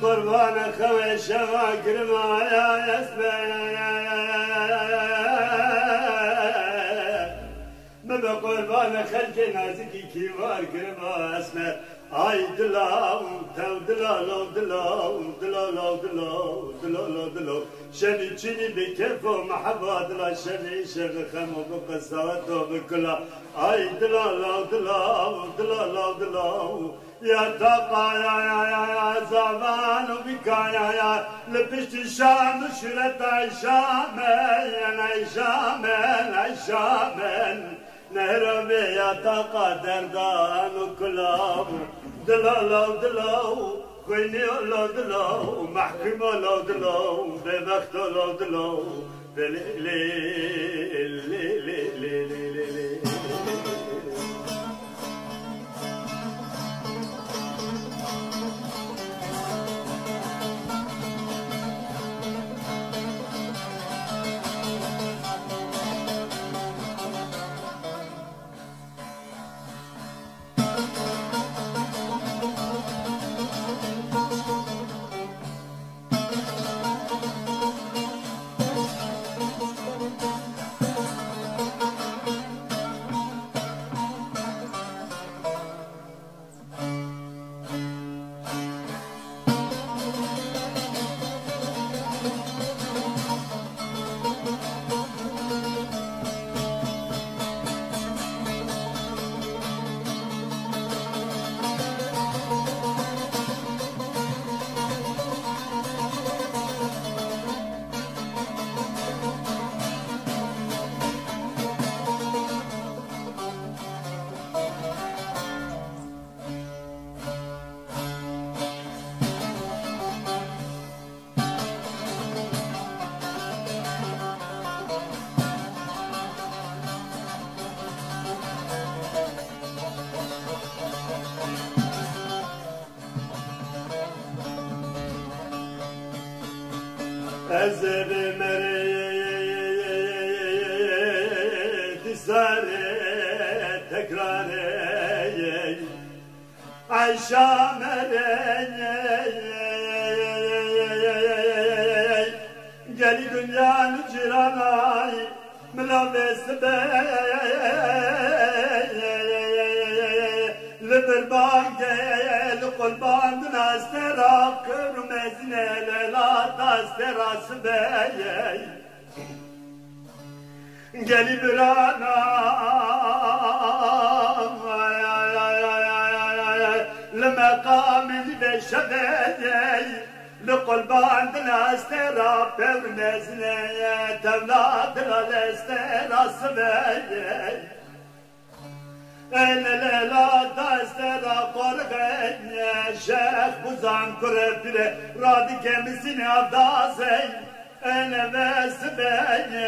قربان خوي شواكر ما يا اسمه قربان خلق نازكي كيوار كرما اسمه اي دلاو تو دلالو دلاو دلالو دلاو دلالو دلاو شبي تشيني بكيف ومحبة دلا شبي شبي خمو بقصات وبكلا اي دلالو دلاو دلالو دلاو يا تقى يا زمان وبكايا يا لبشت الشام شرت عشامن نهربي يا تقى دردان وكلاب دلالو دلاو كويني لو دلاو محكمة لو دلاو ببخت لو دلاو بلي أزب مريد ساري تكراري عيشة مريد قالي دنيا نجراناي ملابس لبربان لقلبان ناس تراك رمزنا لا تاس تراس بي قالي برانا لمقام بشبي لقلبان ناس تراك رمزنا تولاد لا تراس بي أنا لا تسترى قرغن شيخ بوزان كربرة رادي كمسين عبدازي أنا بس بني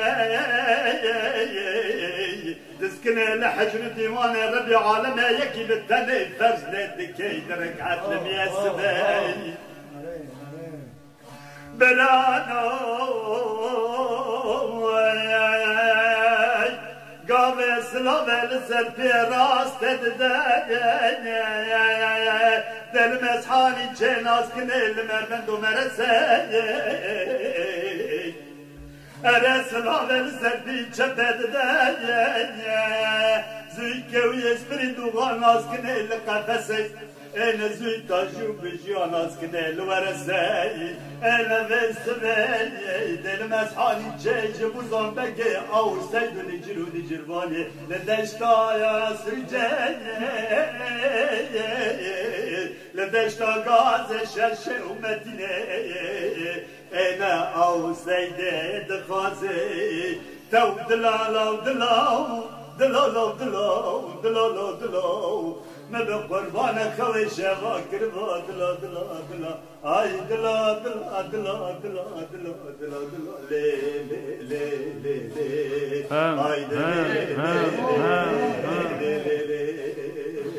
تسكن لحجر ديوان ربي عالمي يكي بالتالي فرز لدكي دركعت لم يسبي برانو قابل سلامل سرفي راست ددن دل مسحاني جناس كنل مرمند ومرسي سلامل سرفي جبد ددن زيكي ويسبري دوغان ناس كنل قفسي أنا زوج تاجو بجيانا سكني الورسي أنا بسمي دل مسحاني جيج بوزان بقي أو سيد نجرو نجرباني لدشتا يا سرجاني لدشتا غاز شرشي ومديني أنا أو سيد دخازي تو دلالا دلاو دلالا دلاو دلالا دلاو ما بقربان خوي شواكر دلا دلا دلا اي دلا دلا دلا دلا دلا دلا دلا لي لي لي لي لي اي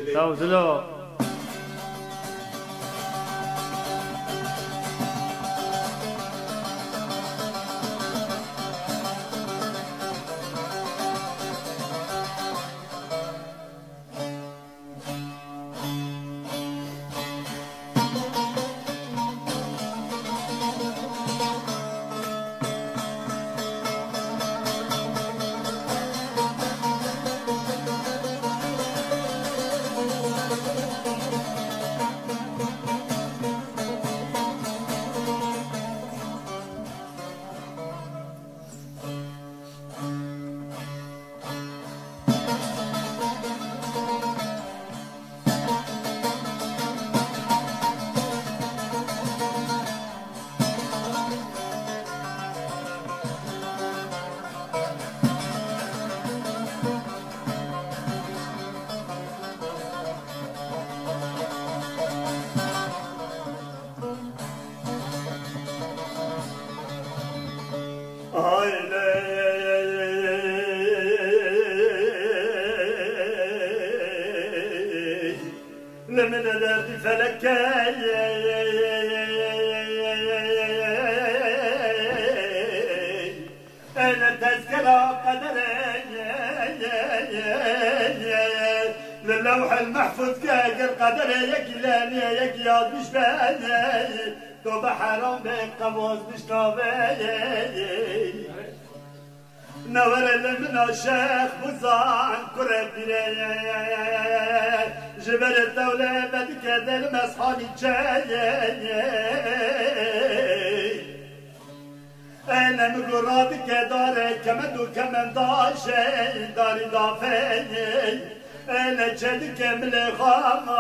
دلا دلا أنا تذكرة قدري للوح المحفوظ كاقر قدري يكلاني يكياد مش باني تو بحرام بقبوز مش طابي نور من الشيخ مزان كربي جبل الدولة بدك المسحاني جاي أنا مقراتك داري كمدو كمن داشي داري دافي أنا جدك ملغاما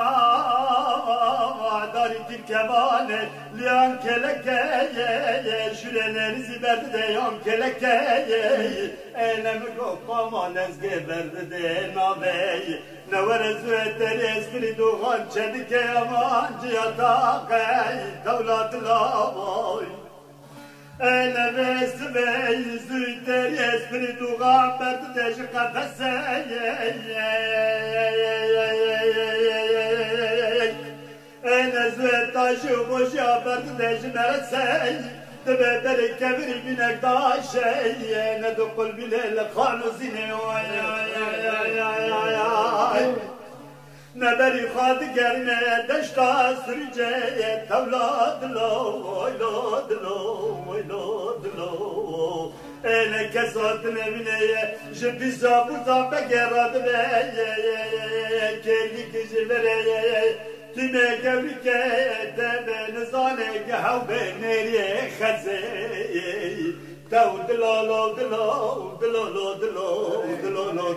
داري تركباني ليان كلكي شلنا زبرد ديان كلكي أنا مقاما نزقي برد نابي نور زويت ريسكري دوغان جدك أمان جياتاقي دولات لابوي أنا بسمي زويتر يسبري تغامر تدشق فسي أنا زويت أشوف وشابر تدش مرسي تبدل كبري منك داشي أنا دقل بليل خالصيني نبري خاد قرنه دشتا سرجه تولاد لو انا كسرت نبنيه جبي زابوطا بقراد بيه كيري كجبريه كما قبلك دم نزانك هاو بنيري خزي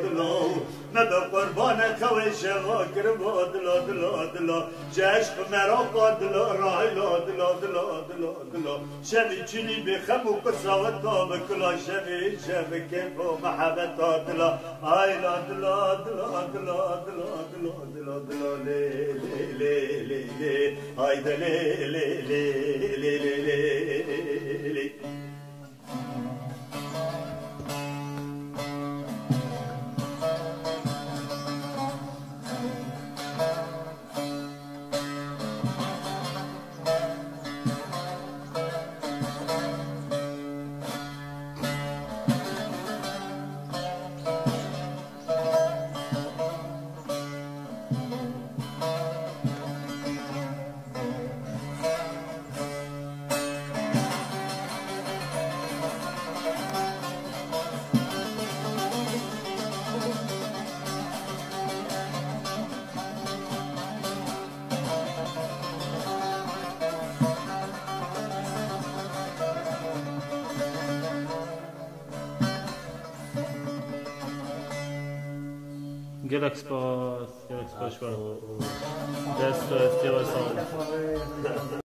دلو مدى قربانك خويشة دلو جاشق مراقا دلو شمي چني بخمو قصاوتا بكلا شمي كيفو محبتا دلو آي دلو لي آي لي Gelek spas, szkoda. Deszcz to jest dzieło są.